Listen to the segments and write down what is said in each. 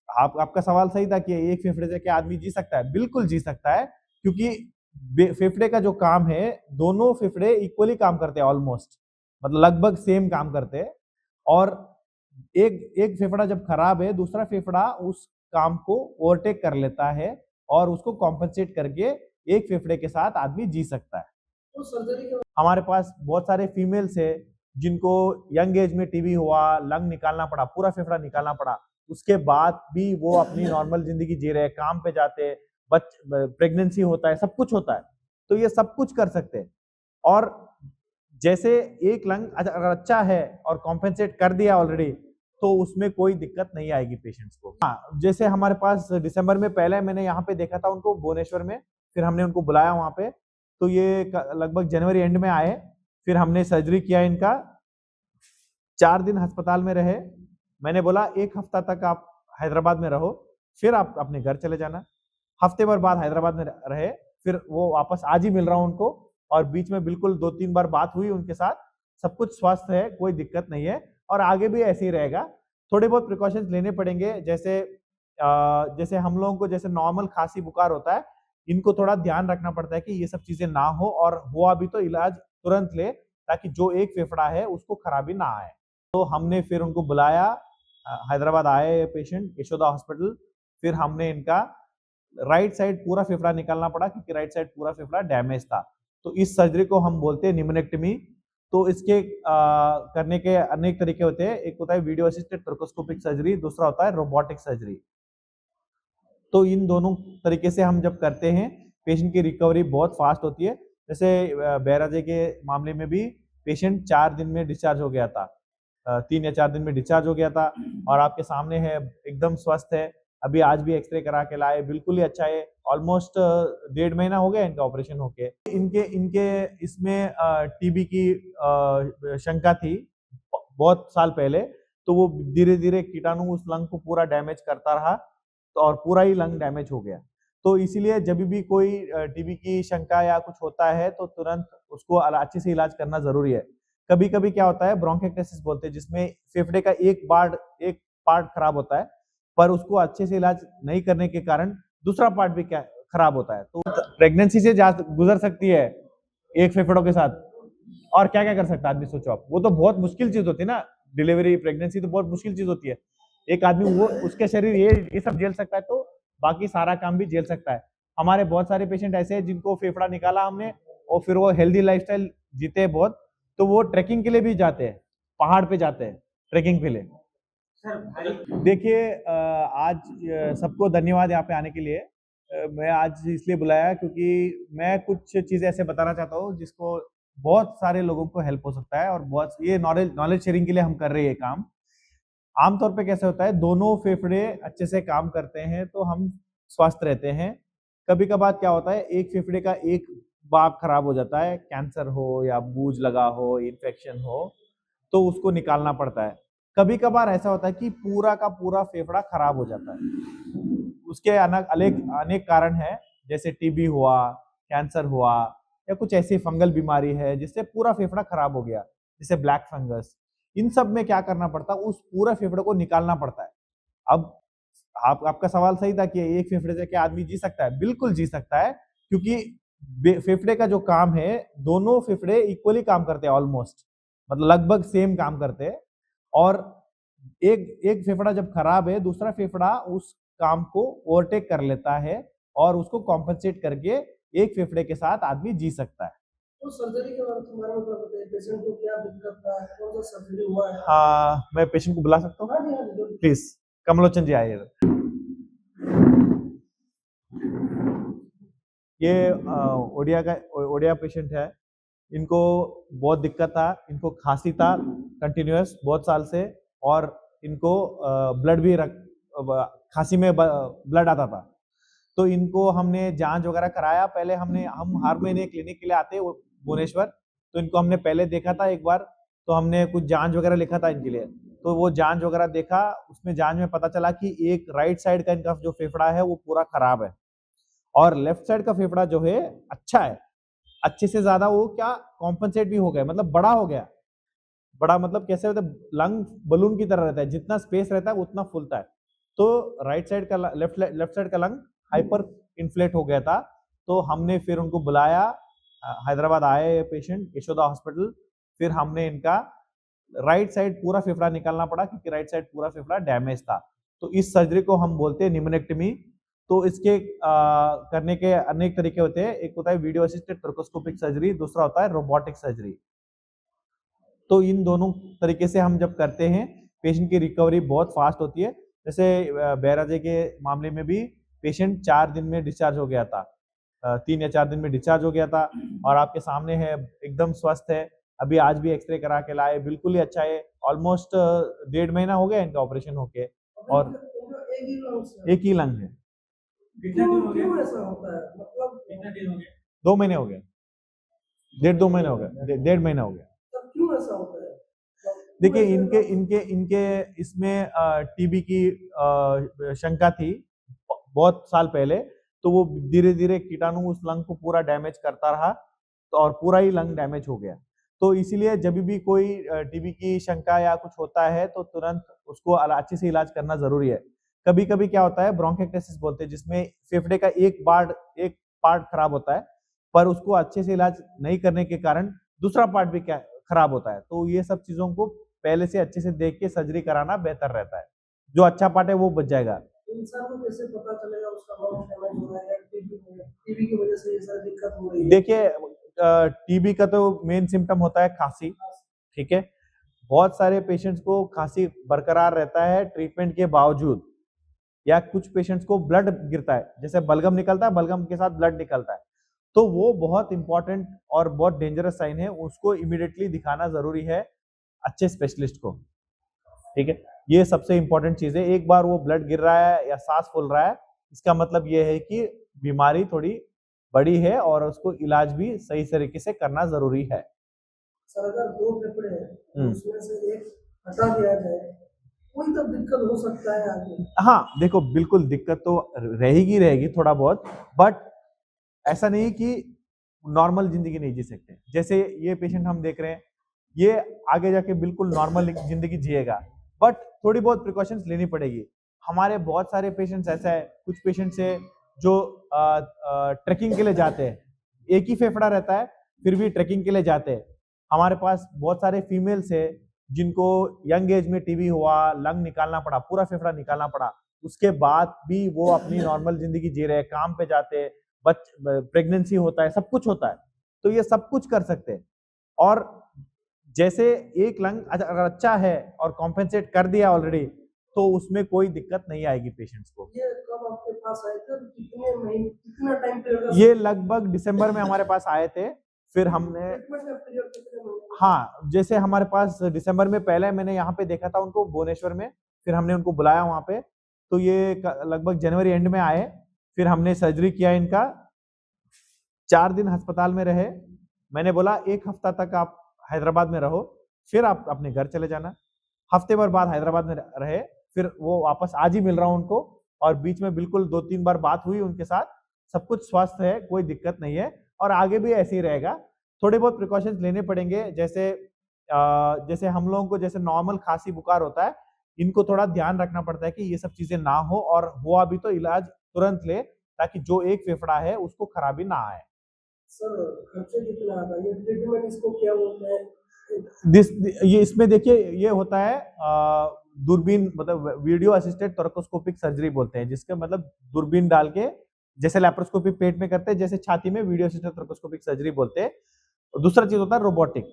आपका सवाल सही था कि एक फेफड़े से क्या आदमी जी सकता है? बिल्कुल जी सकता है, क्योंकि फेफड़े का जो काम है, दोनों फेफड़े इक्वली काम करते हैं ऑलमोस्ट, मतलब लगभग सेम काम करते हैं। और एक एक फेफड़ा जब खराब है, दूसरा फेफड़ा उस काम को ओवरटेक कर लेता है और उसको कॉम्पेंसेट करके एक फेफड़े के साथ आदमी जी सकता है। तो सर्जरी के हमारे पास बहुत सारे फीमेल्स है जिनको यंग एज में टीबी हुआ, लंग निकालना पड़ा, पूरा फेफड़ा निकालना पड़ा, उसके बाद भी वो अपनी नॉर्मल जिंदगी जी रहे हैं, काम पे जाते हैं, प्रेगनेंसी होता है, सब कुछ होता है, तो ये सब कुछ कर सकते हैं। और जैसे एक लंग अगर अच्छा है और कॉम्पेंसेट कर दिया ऑलरेडी, तो उसमें कोई दिक्कत नहीं आएगी पेशेंट्स को। हाँ, जैसे हमारे पास दिसंबर में पहले मैंने यहाँ पे देखा था उनको भुवनेश्वर में, फिर हमने उनको बुलाया वहां पे, तो ये लगभग जनवरी एंड में आए, फिर हमने सर्जरी किया इनका, 4 दिन अस्पताल में रहे। मैंने बोला 1 हफ्ता तक आप हैदराबाद में रहो, फिर आप अपने घर चले जाना। हफ्ते भर बाद हैदराबाद में रहे, फिर वो वापस आज ही मिल रहा हूँ उनको, और बीच में बिल्कुल 2-3 बार बात हुई उनके साथ, सब कुछ स्वस्थ है, कोई दिक्कत नहीं है, और आगे भी ऐसे ही रहेगा। थोड़े बहुत प्रिकॉशंस लेने पड़ेंगे, जैसे जैसे हम लोगों को जैसे नॉर्मल खांसी बुखार होता है, इनको थोड़ा ध्यान रखना पड़ता है कि ये सब चीजें ना हो, और हुआ भी तो इलाज तुरंत ले, ताकि जो एक फेफड़ा है उसको खराबी ना आए। तो हमने फिर उनको बुलाया, हैदराबाद आए पेशेंट यशोदा हॉस्पिटल, फिर हमने इनका राइट साइड पूरा फेफड़ा निकालना पड़ा, क्योंकि राइट साइड पूरा फेफड़ा डैमेज था। तो इस सर्जरी को हम बोलते हैं निमोनेक्टमी। तो इसके करने के अनेक तरीके होते हैं, एक होता है वीडियो असिस्टेड थोरैकोस्कोपिक सर्जरी, दूसरा होता है रोबोटिक सर्जरी। तो इन दोनों तरीके से हम जब करते हैं, पेशेंट की रिकवरी बहुत फास्ट होती है। जैसे बैराजे के मामले में भी पेशेंट 4 दिन में डिस्चार्ज हो गया था, 3 या 4 दिन में डिस्चार्ज हो गया था, और आपके सामने है, एकदम स्वस्थ है। अभी आज भी एक्सरे करा के लाए, बिल्कुल ही अच्छा है। ऑलमोस्ट 1.5 महीना हो गया इनका ऑपरेशन होके। इनके इनके इसमें टीबी की शंका थी बहुत साल पहले, तो वो धीरे धीरे कीटाणु उस लंग को पूरा डैमेज करता रहा, तो और पूरा ही लंग डैमेज हो गया। तो इसीलिए जब भी कोई टीबी की शंका या कुछ होता है, तो तुरंत उसको अच्छे से इलाज करना जरूरी है। कभी कभी क्या होता है, ब्रोंकिएक्टेसिस बोलते हैं, जिसमें फेफड़े का एक पार्ट खराब होता है, पर उसको अच्छे से इलाज नहीं करने के कारण दूसरा पार्ट भी क्या खराब होता है। तो प्रेगनेंसी से गुजर सकती है एक फेफड़ों के साथ, और क्या क्या कर सकता है आदमी, सोचो आप। वो तो बहुत मुश्किल चीज होती है ना, डिलीवरी प्रेगनेंसी तो बहुत मुश्किल चीज होती है। एक आदमी वो उसके शरीर ये सब झेल सकता है, तो बाकी सारा काम भी झेल सकता है। हमारे बहुत सारे पेशेंट ऐसे हैं जिनको फेफड़ा निकाला हमने, और फिर वो हेल्दी लाइफस्टाइल जीते हैं बहुत, तो वो ट्रैकिंग के लिए भी जाते हैं, पहाड़ पे जाते हैं ट्रैकिंग के लिए। देखिए, आज सबको धन्यवाद यहाँ पे आने के लिए। मैं आज इसलिए बुलाया क्योंकि मैं कुछ चीजें ऐसे बताना चाहता हूँ जिसको बहुत सारे लोगों को हेल्प हो सकता है, और बहुत ये नॉलेज शेयरिंग के लिए हम कर रहे हैं काम। आमतौर पे कैसे होता है, दोनों फेफड़े अच्छे से काम करते हैं तो हम स्वस्थ रहते हैं। कभी कभार क्या होता है, एक फेफड़े का एक भाग खराब हो जाता है, कैंसर हो या बूझ लगा हो, इन्फेक्शन हो, तो उसको निकालना पड़ता है। कभी कभार ऐसा होता है कि पूरा का पूरा फेफड़ा खराब हो जाता है, उसके अनेक अनेक कारण है, जैसे टीबी हुआ, कैंसर हुआ, या कुछ ऐसी फंगल बीमारी है जिससे पूरा फेफड़ा खराब हो गया, जैसे ब्लैक फंगस। इन सब में क्या करना पड़ता है, उस पूरा फेफड़े को निकालना पड़ता है। अब आपका सवाल सही था कि एक फेफड़े से क्या आदमी जी सकता है? बिल्कुल जी सकता है, क्योंकि फेफड़े का जो काम है, दोनों फेफड़े इक्वली काम करते हैं ऑलमोस्ट, मतलब लगभग सेम काम करते हैं। और एक एक फेफड़ा जब खराब है, दूसरा फेफड़ा उस काम को ओवरटेक कर लेता है और उसको कॉम्पेंसेट करके एक फेफड़े के साथ आदमी जी सकता है। तो सर्जरी के बारे में क्या बताइए, पेशेंट को क्या दिक्कत था, कौन सा सर्जरी हुआ है? हाँ, मैं पेशेंट को बुला सकता हूँ? हाँ जी, हाँ जी, प्लीज। कमलोचन जी आइए। ये ओडिया पेशेंट है। इनको बहुत दिक्कत था, इनको खांसी था कंटिन्यूअस बहुत साल से, और इनको ब्लड भी खांसी में ब्लड आता था। तो इनको हमने जांच वगैरह कराया। पहले हम हर महीने क्लिनिक के लिए आते हैं भुवनेश्वर, तो इनको हमने पहले देखा था एक बार, तो हमने कुछ जांच वगैरह लिखा था इनके लिए। तो वो जांच वगैरह देखा, उसमें जांच में पता चला कि एक राइट साइड का इनका जो फेफड़ा है वो पूरा खराब है, और लेफ्ट साइड का फेफड़ा जो है अच्छा है, अच्छे से ज्यादा वो क्या कॉम्पनसेट भी हो गया, मतलब बड़ा हो गया। बड़ा मतलब कैसे होता है, लंग बलून की तरह रहता है, जितना स्पेस रहता है उतना फूलता है। तो राइट साइड का लेफ्ट साइड का लंग हाइपर इन्फ्लेट हो गया था। तो हमने फिर उनको बुलाया, हैदराबाद आए पेशेंट यशोदा हॉस्पिटल। फिर हमने इनका राइट साइड पूरा फेफड़ा निकालना पड़ा क्योंकि राइट साइड पूरा फेफड़ा डैमेज था। तो इस सर्जरी को हम बोलते हैं निमोनेक्टमी। तो इसके करने के अनेक तरीके होते हैं। एक होता है वीडियो असिस्टेड थोरैकोस्कोपिक सर्जरी, दूसरा होता है रोबोटिक सर्जरी। तो इन दोनों तरीके से हम जब करते हैं पेशेंट की रिकवरी बहुत फास्ट होती है। जैसे बैराजे के मामले में भी पेशेंट 4 दिन में डिस्चार्ज हो गया था, 3 या 4 दिन में डिस्चार्ज हो गया था और आपके सामने है, एकदम स्वस्थ है। अभी आज भी एक्सरे करा के लाए, बिल्कुल ही अच्छा है। ऑलमोस्ट 1.5 महीना हो गया इनका ऑपरेशन होके और एक ही लंग है। क्यों ऐसा होता है? मतलब 2 महीने हो गए, 1.5-2 महीने हो गए, 1.5 महीना हो गया। तब क्यों ऐसा होता है? देखिए इनके इनके इनके इसमें टीबी की शंका थी बहुत साल पहले। तो वो धीरे धीरे कीटाणु उस लंग को पूरा डैमेज करता रहा, तो और पूरा ही लंग डैमेज हो गया। तो इसीलिए जब भी कोई टीबी की शंका या कुछ होता है तो तुरंत उसको अच्छे से इलाज करना जरूरी है। कभी कभी क्या होता है, ब्रोंकिएक्टेसिस बोलते हैं, जिसमें फेफड़े का एक पार्ट खराब होता है, पर उसको अच्छे से इलाज नहीं करने के कारण दूसरा पार्ट भी क्या खराब होता है। तो ये सब चीजों को पहले से अच्छे से देख के सर्जरी कराना बेहतर रहता है। जो अच्छा पार्ट है वो बच जाएगा। इंसान को कैसे पता चलेगा उसका लंग डैमेज हो रहा है या टीबी की वजह से ये सारी दिक्कत हो रही है? देखिए टीबी का तो मेन सिम्टम होता है खांसी, ठीक है। बहुत सारे पेशेंट्स को खांसी बरकरार रहता है ट्रीटमेंट के बावजूद, या कुछ पेशेंट्स को ब्लड गिरता है, जैसे बलगम निकलता है, बलगम के साथ ब्लड निकलता है, तो वो बहुत इंपॉर्टेंट और बहुत डेंजरस साइन है। उसको इमीडिएटली दिखाना जरूरी है अच्छे स्पेशलिस्ट को, ठीक है। ये सबसे इंपॉर्टेंट चीज है। एक बार वो ब्लड गिर रहा है या सांस फूल रहा है, इसका मतलब ये है कि बीमारी थोड़ी बड़ी है और उसको इलाज भी सही तरीके से करना जरूरी है। सर अगर 2 फेफड़े हैं उसमें से एक हटा दिया जाए, कोई तो दिक्कत हो सकता है आगे? हाँ देखो, बिल्कुल दिक्कत तो रहेगी थोड़ा बहुत, बट ऐसा नहीं कि नॉर्मल जिंदगी नहीं जी सकते। जैसे ये पेशेंट हम देख रहे हैं, ये आगे जाके बिल्कुल नॉर्मल जिंदगी जिएगा, बट थोड़ी बहुत प्रिकॉशंस लेनी पड़ेगी। हमारे बहुत सारे पेशेंट्स ऐसा है, कुछ पेशेंट्स है जो ट्रैकिंग के लिए जाते हैं, एक ही फेफड़ा रहता है फिर भी ट्रैकिंग के लिए जाते हैं। हमारे पास बहुत सारे फीमेल्स है जिनको यंग एज में टीबी हुआ, लंग निकालना पड़ा, पूरा फेफड़ा निकालना पड़ा, उसके बाद भी वो अपनी नॉर्मल जिंदगी जी रहे हैं, काम पे जाते हैं, प्रेगनेंसी होता है, सब कुछ होता है। तो ये सब कुछ कर सकते हैं। और जैसे एक लंग अगर अच्छा है और कॉम्पेंसेट कर दिया ऑलरेडी, तो उसमें कोई दिक्कत नहीं आएगी पेशेंट्स को। ये कब आपके पास आए थे? कितने महीने, कितना टाइम पीरियड? ये लगभग दिसंबर में हमारे पास आए थे। फिर हमने, हाँ, जैसे हमारे पास दिसंबर में पहले मैंने यहाँ पे देखा था उनको भुवनेश्वर में, फिर हमने उनको बुलाया वहां पे। तो ये लगभग जनवरी एंड में आए, फिर हमने सर्जरी किया इनका, 4 दिन अस्पताल में रहे। मैंने बोला 1 हफ्ता तक आप हैदराबाद में रहो, फिर आप अपने घर चले जाना। हफ्ते भर बाद हैदराबाद में रहे, फिर वो वापस आज ही मिल रहा हूँ उनको, और बीच में बिल्कुल 2-3 बार बात हुई उनके साथ। सब कुछ स्वस्थ है, कोई दिक्कत नहीं है और आगे भी ऐसे ही रहेगा। थोड़े बहुत प्रिकॉशंस लेने पड़ेंगे, जैसे जैसे हम लोगों को जैसे नॉर्मल खांसी बुखार होता है, इनको थोड़ा ध्यान रखना पड़ता है कि ये सब चीजें ना हो, और हुआ भी तो इलाज तुरंत ले, ताकि जो एक फेफड़ा है उसको खराबी ना आए। सर खर्चे कितना आता है? ये ट्रीटमेंट इसको क्या बोलते हैं? ये इसमें देखिए ये होता है दूरबीन, मतलब वीडियो असिस्टेड थोरैकोस्कोपिक सर्जरी बोलते हैं, जिसका मतलब दूरबीन डाल के, जैसे लैप्रोस्कोपी पेट में करते हैं, जैसे छाती में वीडियो असिस्टेड थोरैकोस्कोपिक सर्जरी बोलते हैं। दूसरा चीज होता है रोबोटिक।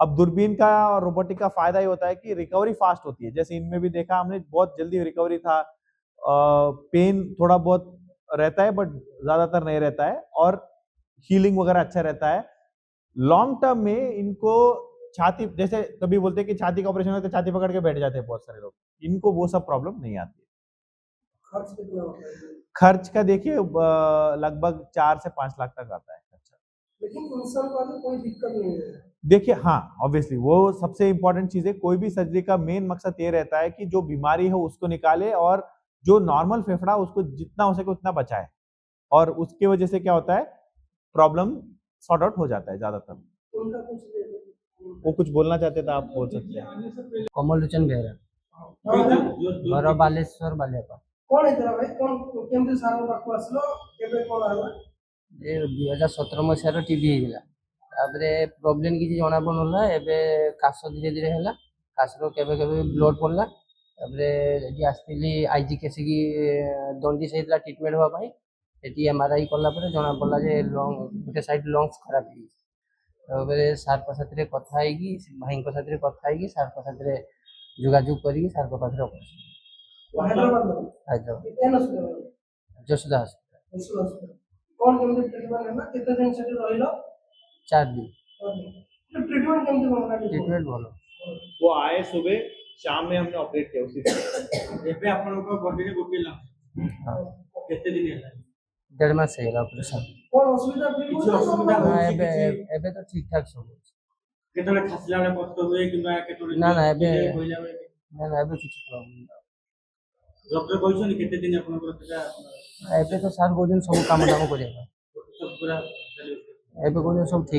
अब दूरबीन का और रोबोटिक का फायदा ये होता है कि रिकवरी फास्ट होती है। जैसे इनमें भी देखा हमने, बहुत जल्दी रिकवरी था। पेन थोड़ा बहुत रहता है बट ज्यादातर नहीं रहता है, और हीलिंग वगैरह अच्छा रहता है। लॉन्ग टर्म में इनको छाती, जैसे कभी बोलते हैं कि छाती का ऑपरेशन हो तो छाती पकड़ के बैठ जाते हैं बहुत सारे लोग, इनको वो सब प्रॉब्लम नहीं आती। खर्च कितना होता है? खर्च का देखिए लगभग 4 से 5 लाख तक आता है खर्चा। लेकिन इंसान को आगे कोई दिक्कत नहीं है। देखिए हाँ, ऑब्वियसली वो सबसे इंपॉर्टेंट चीज है। कोई भी सर्जरी का मेन मकसद ये रहता है कि जो बीमारी है उसको निकाले, और जो नॉर्मल फेफड़ा उसको जितना हो सके उतना बचाए, और उसकी वजह से क्या होता है, प्रॉब्लम सॉर्ट आउट हो जाता है ज्यादातर। उनका कुछ वो कुछ बोलना चाहते थे, आप बोल सकते हैं। कमल लोचन बेहरा, बालेश्वर बालेपा। कौन है भाई कौन केमती सार पाखु आसलो केबे कौन आला ଯେ 2017 ମସିହାର ଟିଭି ହେଇଥିଲା। ତାପରେ ପ୍ରୋବ୍ଲେମ୍ କିଛି ଜଣା ପଡ଼ୁନଥିଲା। ଏବେ କାଶ ଧୀରେ ଧୀରେ ହେଲା, କାଶର କେବେ କେବେ ବ୍ଲଡ୍ ପଡ଼ିଲା। ତାପରେ ଏଠି ଆସିଥିଲି IGKC ଦଣ୍ଡିସ୍ ହେଇଥିଲା ଟ୍ରିଟମେଣ୍ଟ ହେବା ପାଇଁ। ସେଠି MRI କଲା ପରେ ଜଣା ପଡ଼ିଲା ଯେ ଗୋଟେ ସାଇଡ୍ ଲଙ୍ଗସ୍ ଖରାପ ହେଇଯାଇଛି। ତାପରେ ସାର୍ଙ୍କ ସାଥିରେ କଥା ହେଇକି ଭାଇଙ୍କ ସାଥିରେ କଥା ହେଇକି ସାର୍ଙ୍କ ସାଥିରେ ଯୋଗାଯୋଗ କରିକି ସାର୍ଙ୍କ ପାଖରେ ଅପରେସନ୍ हैदराबाद में ହାଇଦ୍ରାବାଦ कितने हॉस्पिटल ଯଶୋଦା ହସ୍ପିଟାଲ हॉस्पिटल कौन केमती ट्रीटमेंट है ना कितने दिन से रहिलो 4 ଦିନ तो ट्रीटमेंट केमती कोन का ଟ୍ରିଟମେଣ୍ଟ ଭଲ। वो आए सुबह, शाम में हमने ऑपरेट किया उसी दिन। ଏବେ ଆପଣଙ୍କ ବଡିରେ ଗୋଟେ ଲାଞ୍ଚ ହଁ କେତେ ଦିନ ହେଲା 1.5 ମାସ ହେଇଗଲା ଅପରେସନ୍। कौन असुविधा फील କିଛି ଅସୁବିଧା ନା ହଉଛି ଏବେ କିଛି ଏବେ ତ ଠିକ୍ ଠାକ୍ ସବୁ ଅଛି। କେତେବେଳେ ଖାସିଲା ବେଳେ କଷ୍ଟ ହୁଏ କିମ୍ବା କେତେବେଳେ ନା, ନା, ଏବେ- କହିଲା ବେଳେ ନା ନା ଏବେ କିଛି ପ୍ରୋବ୍ଲେମ୍ ନାହିଁ। ଡକ୍ଟର କହିଛନ୍ତି କେତେ ଦିନ ଆପଣଙ୍କର ସେଟା ଏବେ ତ ସାର୍ କହୁଛନ୍ତି ସବୁ କାମ ଦାମ କରିବା ପାଇଁ। ସବୁ ପୁରା ଚାଲିବ? ଏବେ କହୁଛନ୍ତି ସବୁ ଠିକ୍